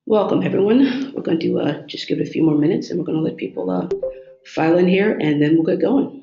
Welcome, everyone. We're going to just give it a few more minutes and we're going to let people file in here and then we'll get going.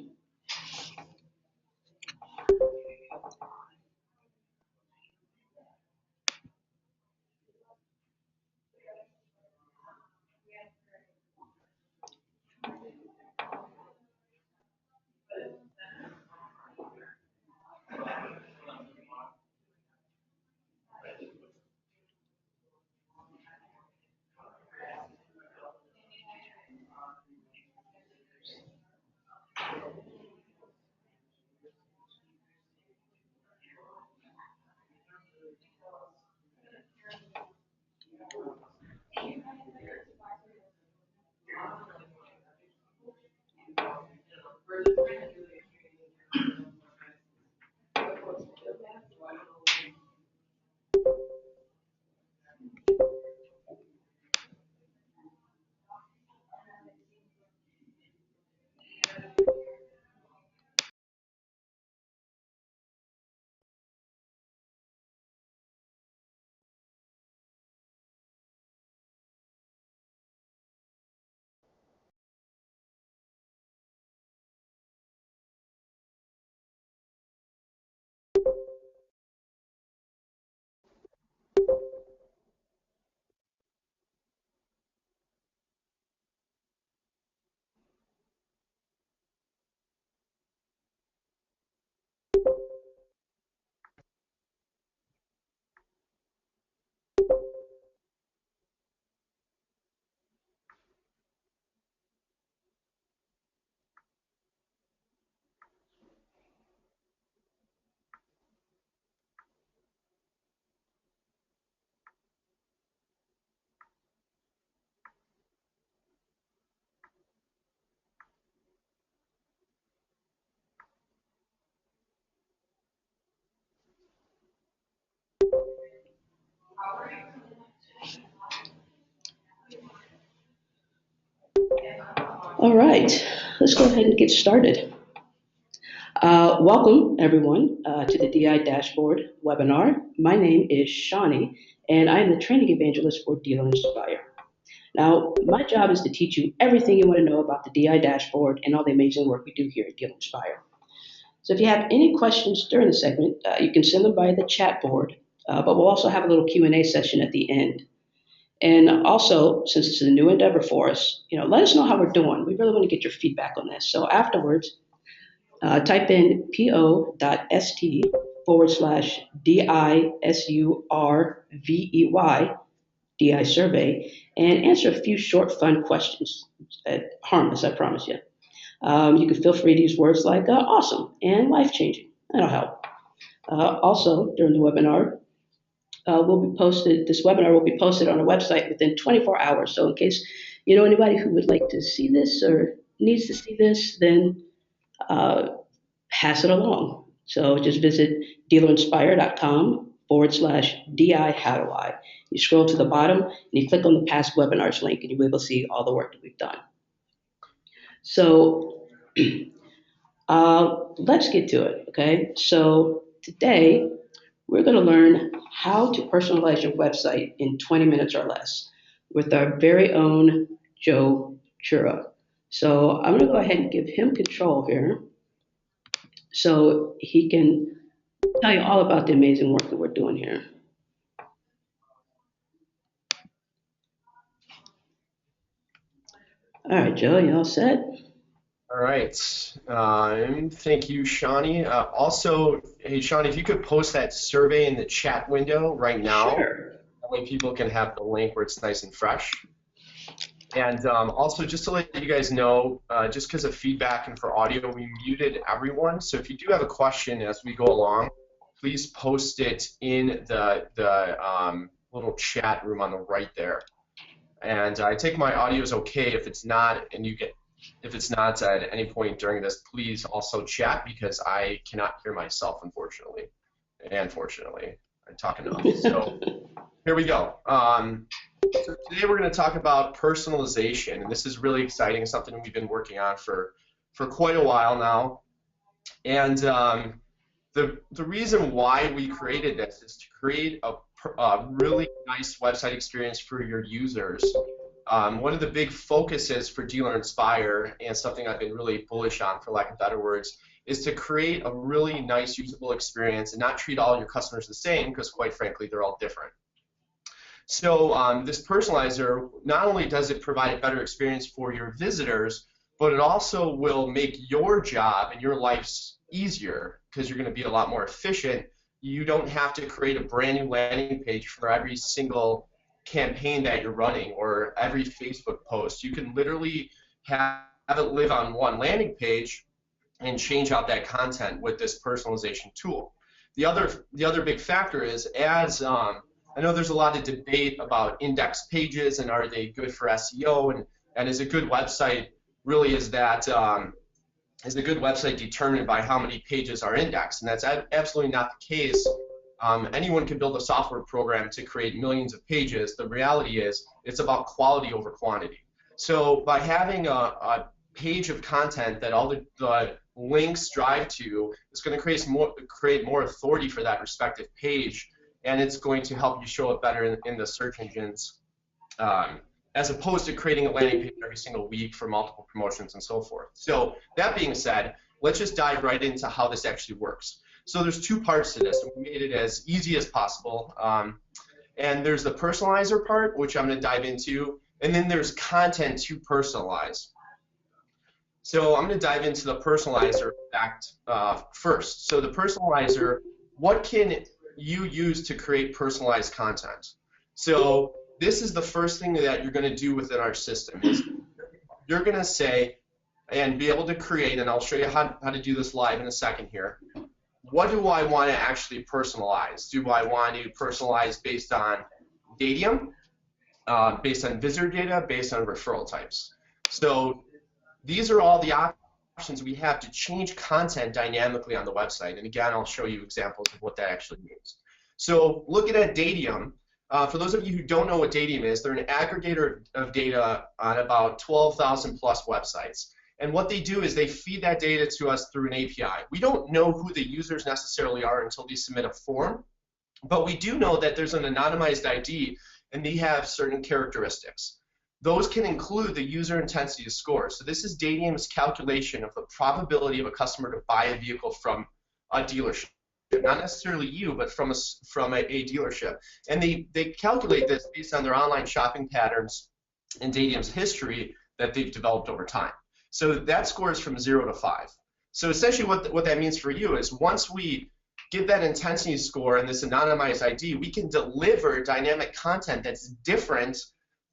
All right, let's go ahead and get started. Welcome, everyone, to the DI Dashboard webinar. My name is Shawnee, and I am the training evangelist for Dealer Inspire. Now, my job is to teach you everything you want to know about the DI Dashboard and all the amazing work we do here at Dealer Inspire. So if you have any questions during the segment, you can send them via the chat board, but we'll also have a little Q&A session at the end. And also, since it's a new endeavor for us, let us know how we're doing. We really want to get your feedback on this. So afterwards, type in po.st/DISURVEY, DI survey, and answer a few short, fun questions. Harmless, I promise you. You can feel free to use words like awesome and life-changing. That'll help. Also, during the webinar, this webinar will be posted on our website within 24 hours. So in case you know anybody who would like to see this or needs to see this, then uh, pass it along. So just visit dealerinspire.com/DI how do I. You scroll to the bottom and you click on the past webinars link and you'll be able to see all the work that we've done. So let's get to it, okay? So today we're going to learn how to personalize your website in 20 minutes or less with our very own Joe Chura. So I'm going to go ahead and give him control here so he can tell you all about the amazing work that we're doing here. All right, Joe, you all set? All right. Thank you, Shawnee. Also, hey, Shawnee, if you could post that survey in the chat window right now. Sure. That way people can have the link where it's nice and fresh. And also, just to let you guys know, just because of feedback and for audio, we muted everyone. So if you do have a question as we go along, please post it in the little chat room on the right there. And I take my audio is okay. If it's not, if it's not at any point during this, please also chat because I cannot hear myself, unfortunately. And fortunately, I'm talking enough. So here we go. So today we're going to talk about personalization, and this is really exciting. It's something we've been working on for quite a while now. And the reason why we created this is to create really nice website experience for your users. One of the big focuses for Dealer Inspire, and something I've been really bullish on, for lack of better words, is to create a really nice usable experience and not treat all your customers the same, because quite frankly, they're all different. So this personalizer, not only does it provide a better experience for your visitors, but it also will make your job and your life easier, because you're going to be a lot more efficient. You don't have to create a brand new landing page for every single campaign that you're running or every Facebook post. You can literally have it live on one landing page and change out that content with this personalization tool. The other big factor is, as I know there's a lot of debate about index pages and are they good for SEO, and is a good website really, is a good website determined by how many pages are indexed? And that's absolutely not the case. Anyone can build a software program to create millions of pages. The reality is it's about quality over quantity. So by having a page of content that all the links drive to, it's going to create more authority for that respective page, and it's going to help you show up better in the search engines, as opposed to creating a landing page every single week for multiple promotions and so forth. So that being said, let's just dive right into how this actually works. So there's two parts to this, and we made it as easy as possible. And there's the personalizer part, which I'm going to dive into, and then there's content to personalize. So I'm going to dive into the personalizer fact first. So the personalizer, what can you use to create personalized content? So this is the first thing that you're going to do within our system. Is you're going to say and be able to create, and I'll show you how to do this live in a second here. What do I want to actually personalize? Do I want to personalize based on Dadium, based on visitor data, based on referral types? So these are all the options we have to change content dynamically on the website. And again, I'll show you examples of what that actually means. So looking at Dadium, for those of you who don't know what Dadium is, they're an aggregator of data on about 12,000 plus websites. And what they do is they feed that data to us through an API. We don't know who the users necessarily are until they submit a form, but we do know that there's an anonymized ID and they have certain characteristics. Those can include the user intensity score. So this is Dadium's calculation of the probability of a customer to buy a vehicle from a dealership. Not necessarily you, but from a dealership. And they calculate this based on their online shopping patterns and Dadium's history that they've developed over time. So that score is from 0 to 5. So essentially what that means for you is once we give that intensity score and this anonymized ID, we can deliver dynamic content that's different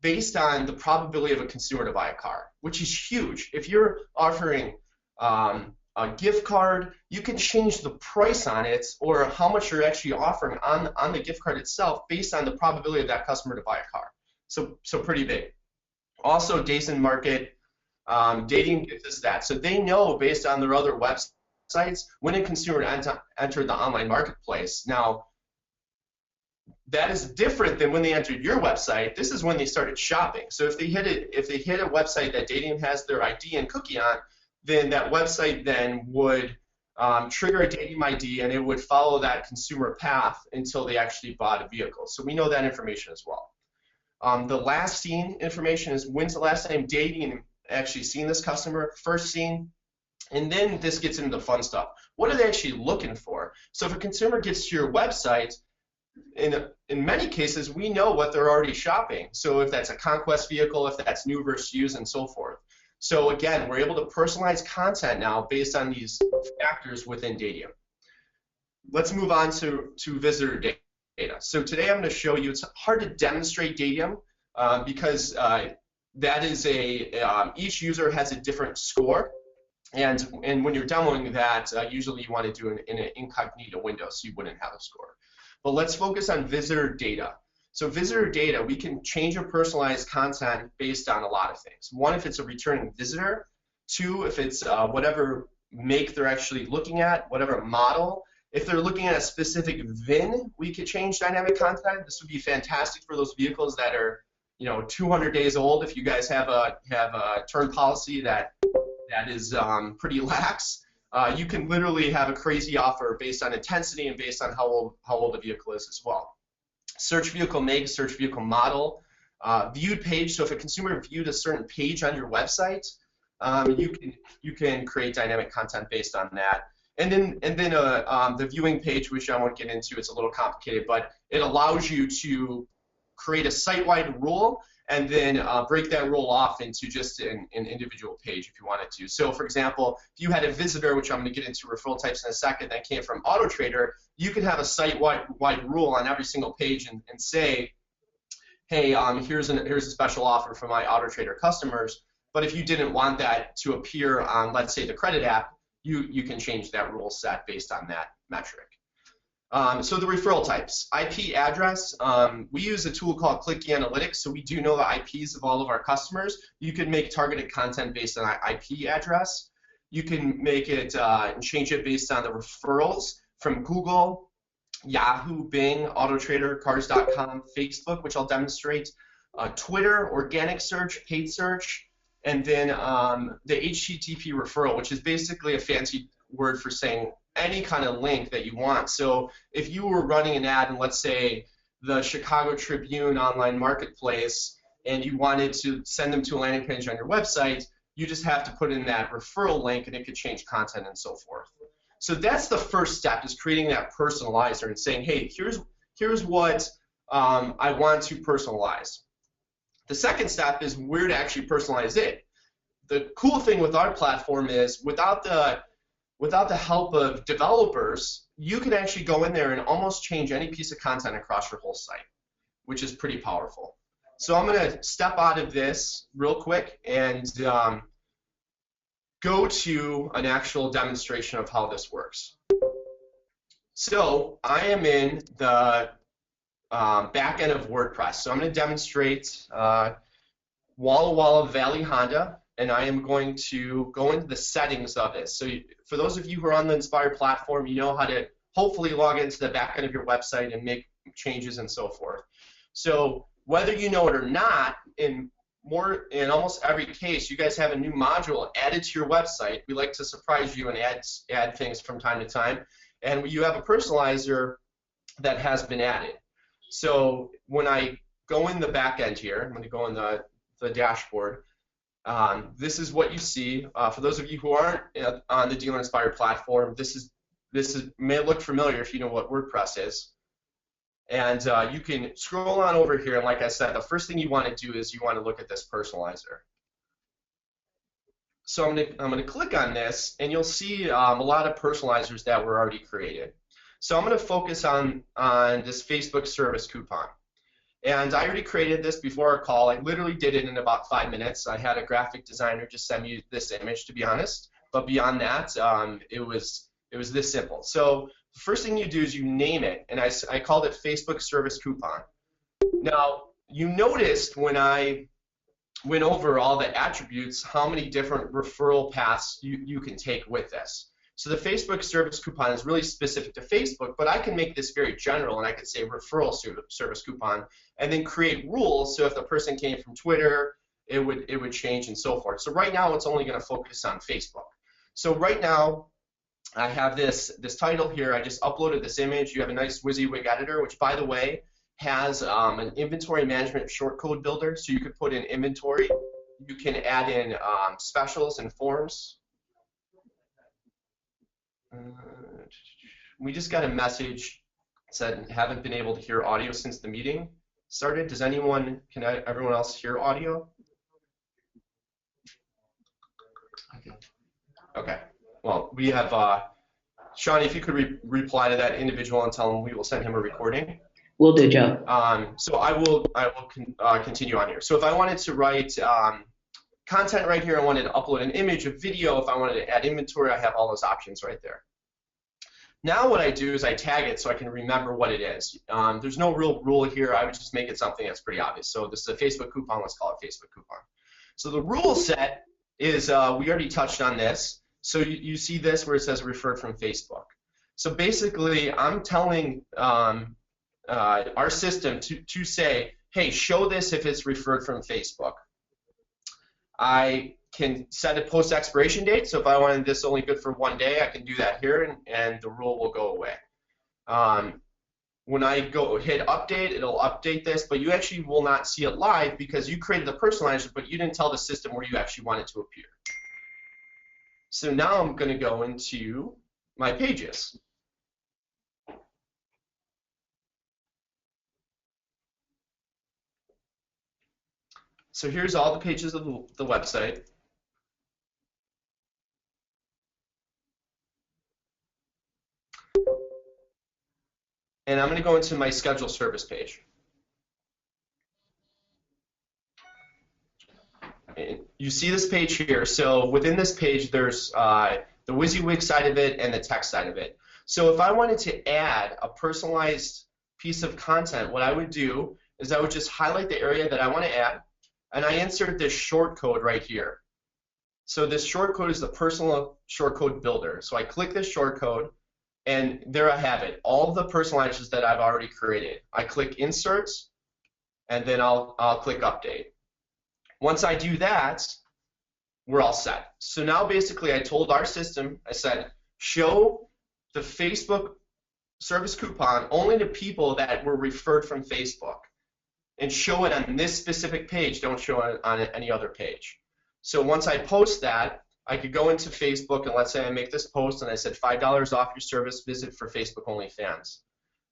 based on the probability of a consumer to buy a car, which is huge. If you're offering a gift card, you can change the price on it or how much you're actually offering on the gift card itself based on the probability of that customer to buy a car. So pretty big. Also, days in market, Dadium gives us that. So they know based on their other websites when a consumer entered the online marketplace. Now, that is different than when they entered your website. This is when they started shopping. So if they hit a website that Dadium has their ID and cookie on, then that website then would trigger a Dadium ID and it would follow that consumer path until they actually bought a vehicle. So we know that information as well. The last seen information is when's the last time Dadium actually seen this customer, first seen, and then this gets into the fun stuff. What are they actually looking for? So if a consumer gets to your website, in many cases, we know what they're already shopping. So if that's a conquest vehicle, if that's new versus used, and so forth. So again, we're able to personalize content now based on these factors within Dadium. Let's move on to visitor data. So today I'm going to show you, it's hard to demonstrate Dadium because that is each user has a different score. And when you're demoing that, usually you want to do it in an incognito window so you wouldn't have a score. But let's focus on visitor data. So visitor data, we can change or personalize content based on a lot of things. One, if it's a returning visitor. Two, if it's whatever make they're actually looking at, whatever model. If they're looking at a specific VIN, we could change dynamic content. This would be fantastic for those vehicles that are 200 days old. If you guys have a turn policy that is pretty lax, you can literally have a crazy offer based on intensity and based on how old the vehicle is as well. search vehicle make, search vehicle model, viewed page. So if a consumer viewed a certain page on your website, you can create dynamic content based on that. And then the viewing page, which I won't get into, it's a little complicated, but it allows you to create a site-wide rule and then break that rule off into just an individual page if you wanted to. So for example, if you had a visitor, which I'm going to get into referral types in a second, that came from AutoTrader, you could have a site-wide rule on every single page and say, hey, here's a special offer for my AutoTrader customers. But if you didn't want that to appear on, let's say, the credit app, you can change that rule set based on that metric. So the referral types, IP address, we use a tool called Clicky Analytics, so we do know the IPs of all of our customers. You can make targeted content based on IP address. You can make it and change it based on the referrals from Google, Yahoo, Bing, AutoTrader, Cars.com, Facebook, which I'll demonstrate, Twitter, organic search, paid search, and then the HTTP referral, which is basically a fancy word for saying any kind of link that you want. So if you were running an ad in, let's say, the Chicago Tribune online marketplace, and you wanted to send them to a landing page on your website, you just have to put in that referral link, and it could change content and so forth. So that's the first step, is creating that personalizer and saying, hey, here's what I want to personalize. The second step is where to actually personalize it. The cool thing with our platform is without the help of developers, you can actually go in there and almost change any piece of content across your whole site, which is pretty powerful. So I'm going to step out of this real quick and go to an actual demonstration of how this works. So I am in the back end of WordPress. So I'm going to demonstrate Walla Walla Valley Honda, and I am going to go into the settings of it. So for those of you who are on the Inspire platform, you know how to hopefully log into the back end of your website and make changes and so forth. So whether you know it or not, in almost every case, you guys have a new module added to your website. We like to surprise you and add things from time to time. And you have a personalizer that has been added. So when I go in the back end here, I'm going to go in the dashboard. This is what you see. For those of you who aren't on the Dealer Inspire platform, this may look familiar if you know what WordPress is. And you can scroll on over here, and like I said, the first thing you want to do is you want to look at this personalizer. So I'm going to click on this, and you'll see a lot of personalizers that were already created. So I'm going to focus on this Facebook service coupon. And I already created this before our call. I literally did it in about 5 minutes. I had a graphic designer just send me this image, to be honest. But beyond that, it was this simple. So the first thing you do is you name it, and I called it Facebook Service Coupon. Now, you noticed when I went over all the attributes how many different referral paths you can take with this. So the Facebook Service Coupon is really specific to Facebook, but I can make this very general, and I could say referral service coupon, and then create rules. So if the person came from Twitter, it would change and so forth. So right now, it's only going to focus on Facebook. So right now, I have this title here. I just uploaded this image. You have a nice WYSIWYG editor, which, by the way, has an inventory management shortcode builder. So you could put in inventory. You can add in specials and forms. We just got a message that said haven't been able to hear audio since the meeting started. Can everyone else hear audio? Okay. Well, we have Shawnee, if you could reply to that individual and tell him we will send him a recording. Will do, Joe. So I will continue on here. So if I wanted to write content right here, I wanted to upload an image, a video, if I wanted to add inventory, I have all those options right there. Now what I do is I tag it so I can remember what it is. There's no real rule here. I would just make it something that's pretty obvious. So this is a Facebook coupon. Let's call it Facebook coupon. So the rule set is, we already touched on this. So you see this where it says referred from Facebook. So basically, I'm telling our system to say, hey, show this if it's referred from Facebook. I can set a post expiration date. So if I wanted this only good for 1 day, I can do that here, and the rule will go away. when I go hit update, it'll update this, but you actually will not see it live because you created the personalizer, but you didn't tell the system where you actually want it to appear. So now I'm going to go into my pages. So here's all the pages of the website. And I'm going to go into my schedule service page. And you see this page here. So within this page, there's the WYSIWYG side of it and the text side of it. So if I wanted to add a personalized piece of content, what I would do is I would just highlight the area that I want to add, and I insert this shortcode right here. So this shortcode is the personal shortcode builder. So I click this shortcode, and there I have it, all of the personalizers that I've already created. I click inserts, and then I'll click update. Once I do that, we're all set. So now basically I told our system, I said, show the Facebook service coupon only to people that were referred from Facebook, and show it on this specific page, don't show it on any other page. So once I post that, I could go into Facebook, and let's say I make this post and I said $5 off your service visit for Facebook only fans.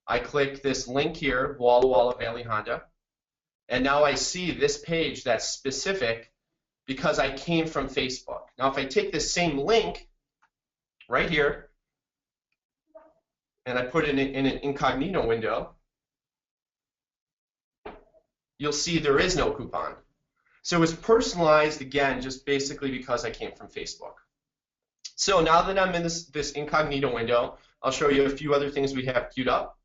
I click this link here, wall to wall of Valley Honda, and now I see this page that's specific because I came from Facebook. Now if I take this same link right here and I put it in an incognito window, you'll see there is no coupon. So it's personalized, again, just basically because I came from Facebook. So now that I'm in this incognito window, I'll show you a few other things we have queued up.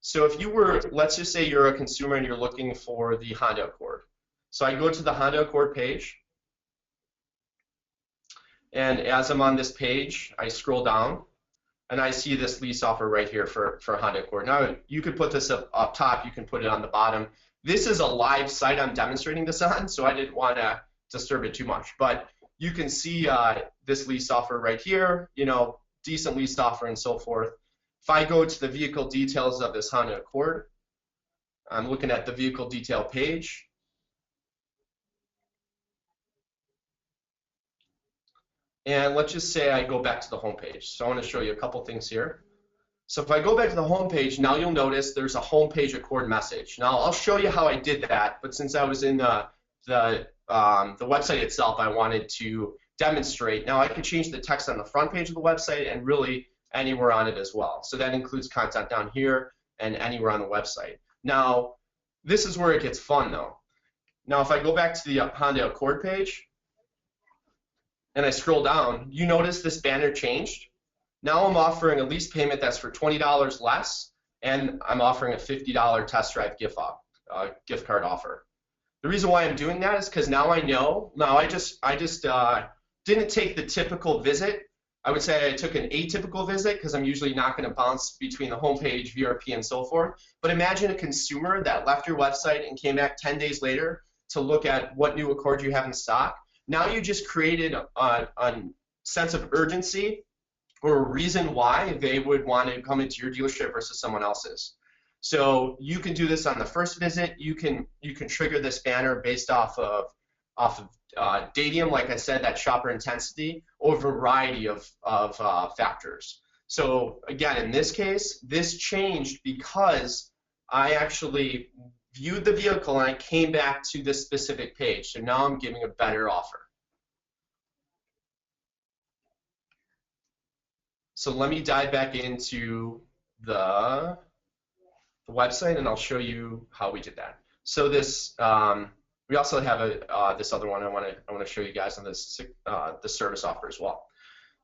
So if you were, let's just say you're a consumer and you're looking for the Honda Accord. So I go to the Honda Accord page, and as I'm on this page, I scroll down, and I see this lease offer right here for Honda Accord. Now, you could put this up top, you can put it on the bottom. This is a live site I'm demonstrating this on, so I didn't want to disturb it too much. But you can see this lease offer right here, you know, decent lease offer and so forth. If I go to the vehicle details of this Honda Accord, I'm looking at the vehicle detail page. And let's just say I go back to the home page. So I want to show you a couple things here. So if I go back to the home page, now you'll notice there's a home page Accord message. Now I'll show you how I did that, but since I was in the website itself, I wanted to demonstrate. Now I can change the text on the front page of the website and really anywhere on it as well. So that includes content down here and anywhere on the website. Now this is where it gets fun though. Now if I go back to the Honda Accord page and I scroll down, you notice this banner changed. Now I'm offering a lease payment that's for $20 less, and I'm offering a $50 test drive gift card offer. The reason why I'm doing that is because now I know. Now I just didn't take the typical visit. I would say I took an atypical visit because I'm usually not going to bounce between the homepage, VRP, and so forth. But imagine a consumer that left your website and came back 10 days later to look at what new Accord you have in stock. Now you just created a sense of urgency or a reason why they would want to come into your dealership versus someone else's. So you can do this on the first visit. You can trigger this banner based off of Dadium, like I said, that shopper intensity, or a variety of factors. So again, in this case, this changed because I actually viewed the vehicle and I came back to this specific page. So now I'm giving a better offer. So let me dive back into the website and I'll show you how we did that. So this we also have this other one I want to show you guys on this the service offer as well.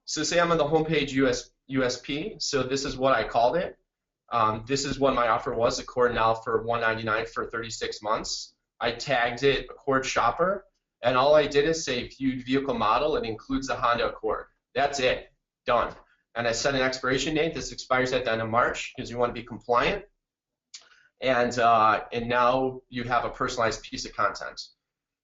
So say I'm on the homepage USP. So this is what I called it. This is what my offer was, Accord now for $199 for 36 months. I tagged it Accord Shopper, and all I did is say viewed vehicle model. It includes the Honda Accord. That's it, done. And I set an expiration date. This expires at the end of March because you want to be compliant. And now you have a personalized piece of content.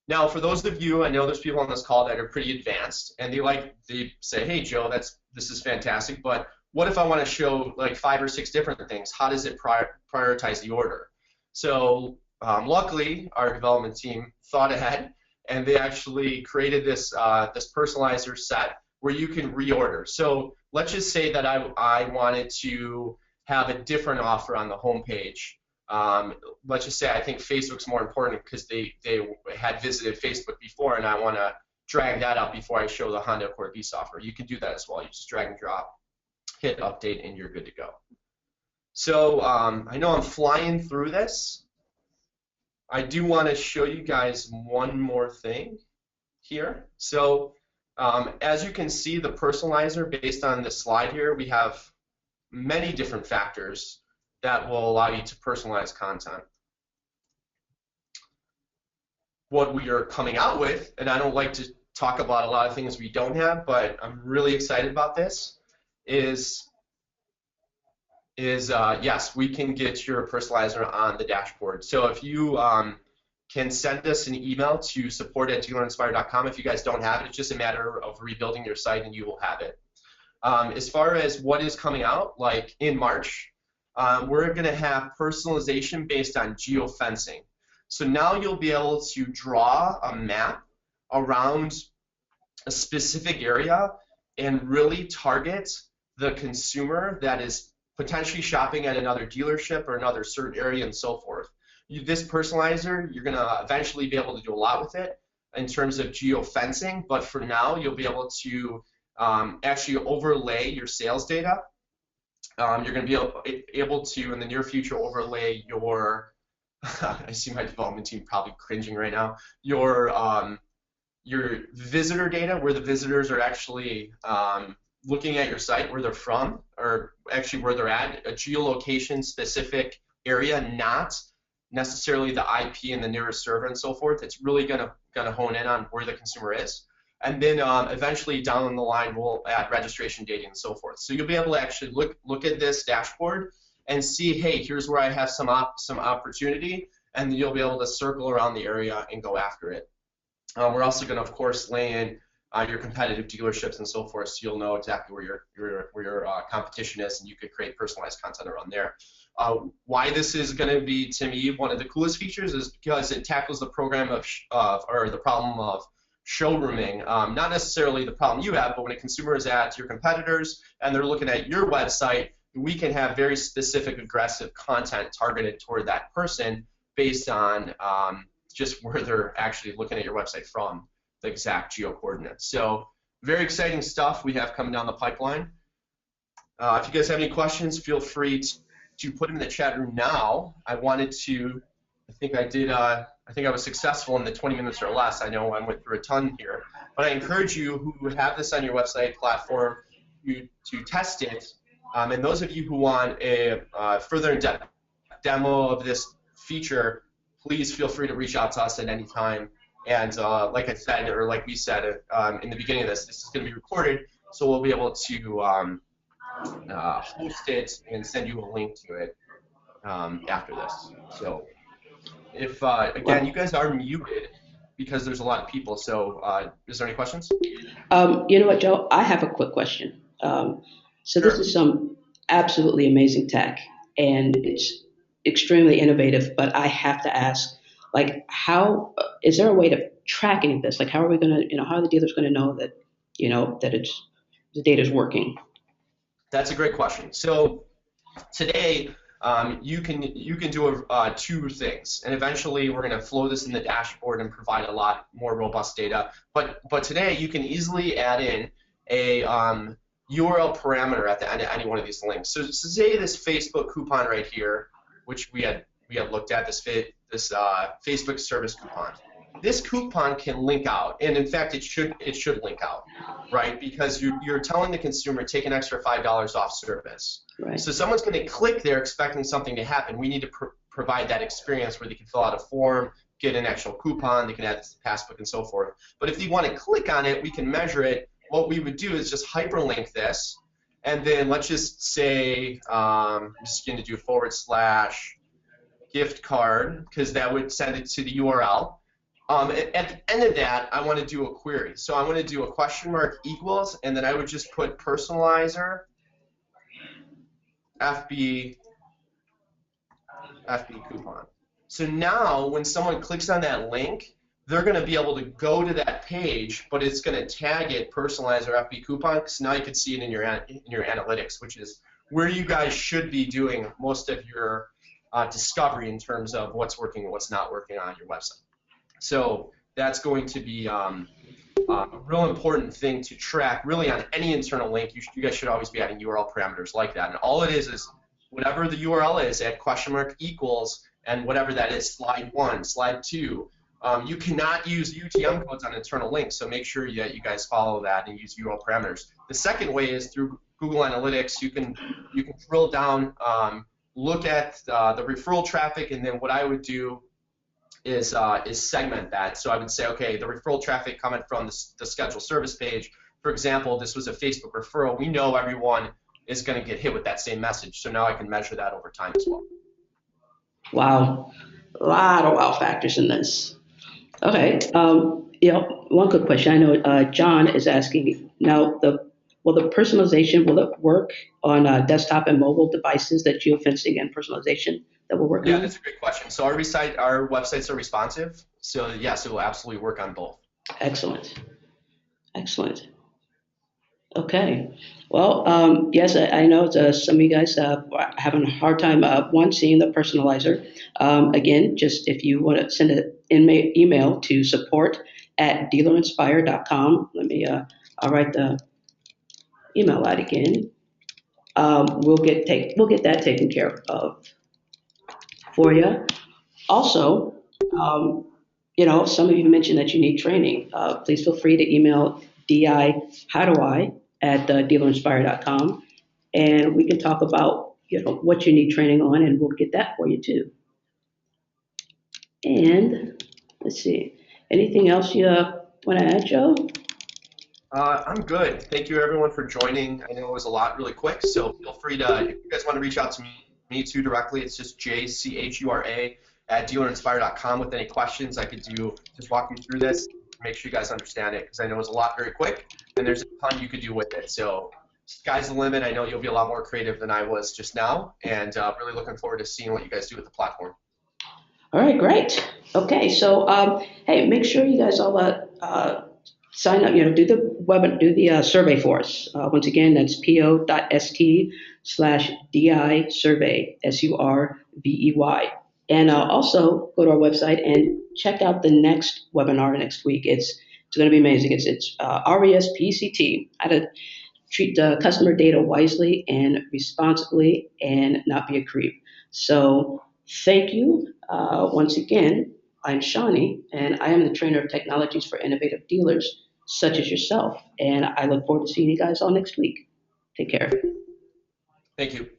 Now, for those of you, I know there's people on this call that are pretty advanced, and they say, "Hey, Joe, this is fantastic, but what if I want to show like 5 or 6 different things? How does it prioritize the order? So luckily, our development team thought ahead, and they actually created this this personalizer set where you can reorder. So let's just say that I wanted to have a different offer on the homepage. Let's just say I think Facebook's more important because they had visited Facebook before, and I want to drag that up before I show the Honda Accord lease offer. You can do that as well. You just drag and drop, hit update, and you're good to go. So I know I'm flying through this. I do want to show you guys one more thing here. So as you can see, the personalizer, based on this slide here, we have many different factors that will allow you to personalize content. What we are coming out with, and I don't like to talk about a lot of things we don't have, but I'm really excited about this, is yes, we can get your personalizer on the dashboard. So if you can send us an email to support@dealerinspire.com. If you guys don't have it, it's just a matter of rebuilding your site and you will have it. As far as what is coming out, like in March, we're going to have personalization based on geofencing. So now you'll be able to draw a map around a specific area and really target the consumer that is potentially shopping at another dealership or another certain area and so forth. This personalizer, you're going to eventually be able to do a lot with it in terms of geofencing, but for now you'll be able to actually overlay your sales data. You're going to be able to, in the near future, overlay your, I see my development team probably cringing right now, your visitor data, where the visitors are actually looking at your site, where they're from, or actually where they're at, a geolocation specific area, not necessarily the IP and the nearest server and so forth. It's really gonna hone in on where the consumer is. And then eventually down the line, we'll add registration data and so forth. So you'll be able to actually look at this dashboard and see, hey, here's where I have some opportunity, and then you'll be able to circle around the area and go after it. We're also going to, of course, lay in your competitive dealerships and so forth, so you'll know exactly where your competition is, and you could create personalized content around there. Why this is going to be, to me, one of the coolest features is because it tackles the problem of showrooming, not necessarily the problem you have, but when a consumer is at your competitors and they're looking at your website, we can have very specific, aggressive content targeted toward that person based on just where they're actually looking at your website from, the exact geo coordinates. So very exciting stuff we have coming down the pipeline. If you guys have any questions, feel free to put them in the chat room now. I wanted to, I think I was successful in the 20 minutes or less. I know I went through a ton here, but I encourage you who have this on your website platform to test it. And those of you who want a further in-depth demo of this feature, please feel free to reach out to us at any time. And like I said, or like we said in the beginning of this is going to be recorded, so we'll be able to host it and send you a link to it after this. So if, again, you guys are muted because there's a lot of people, so is there any questions? You know what, Joe? I have a quick question. So this is some absolutely amazing tech, and it's extremely innovative, but I have to ask, like, how is there a way to track any of this? Like, how are we going to, how are the dealers going to know that, that the data is working? That's a great question. So today, you can do 2 things, and eventually we're going to flow this in the dashboard and provide a lot more robust data. But today you can easily add in a URL parameter at the end of any one of these links. So say this Facebook coupon right here, which we had looked at, this Facebook service coupon. This coupon can link out, and in fact it should link out, right? Because you're telling the consumer take an extra $5 off service. Right. So someone's going to click there expecting something to happen. We need to provide that experience where they can fill out a form, get an actual coupon, they can add this to Passbook and so forth. But if they want to click on it, we can measure it. What we would do is just hyperlink this, and then let's just say I'm just going to do / gift card, because that would send it to the URL. At the end of that, I want to do a query. So I want to do a question mark equals, and then I would just put personalizer FB coupon. So now when someone clicks on that link, they're going to be able to go to that page, but it's going to tag it Personalize or FB coupon, because now you can see it in your analytics, which is where you guys should be doing most of your discovery in terms of what's working and what's not working on your website. So that's going to be a real important thing to track. Really, on any internal link, you guys should always be adding URL parameters like that. And all it is whatever the URL is, add question mark equals, and whatever that is, slide 1, slide 2. You cannot use UTM codes on internal links, so make sure that you guys follow that and use URL parameters. The second way is through Google Analytics. You can drill down, look at the referral traffic, and then what I would do is segment that. So I would say, okay, the referral traffic coming from the schedule service page, for example, this was a Facebook referral. We know everyone is going to get hit with that same message, so now I can measure that over time as well. Wow, a lot of wow factors in this. Okay, one quick question. I know John is asking now. Will the personalization, will it work on desktop and mobile devices, that geofencing and personalization that we're working on? Yeah, that's a great question. So our websites are responsive. So yes, it will absolutely work on both. Excellent. Excellent. Okay. Well, yes, I know some of you guys are having a hard time, seeing the personalizer. Again, just if you want to send an email to support@dealerinspire.com. I'll write the email out again. We'll get that taken care of for you. Also, some of you mentioned that you need training. Please feel free to email di@dealerinspire.com, and we can talk about what you need training on, and we'll get that for you too. And let's see, anything else you want to add, Joe? I'm good. Thank you, everyone, for joining. I know it was a lot really quick, so feel free to, if you guys want to reach out to me too directly, it's just jchura@dealerinspire.com with any questions. I could just walk you through this, make sure you guys understand it, because I know it's a lot very quick, and there's a ton you could do with it. So sky's the limit. I know you'll be a lot more creative than I was just now, and really looking forward to seeing what you guys do with the platform. All right, great. Okay, so hey, make sure you guys all sign up. Do the survey for us. Once again, that's po.st/di survey survey, and also go to our website and check out the next webinar next week. It's going to be amazing. It's RESPCT, how to treat customer data wisely and responsibly and not be a creep. So thank you. Once again, I'm Shawnee, and I am the trainer of technologies for innovative dealers such as yourself. And I look forward to seeing you guys all next week. Take care. Thank you.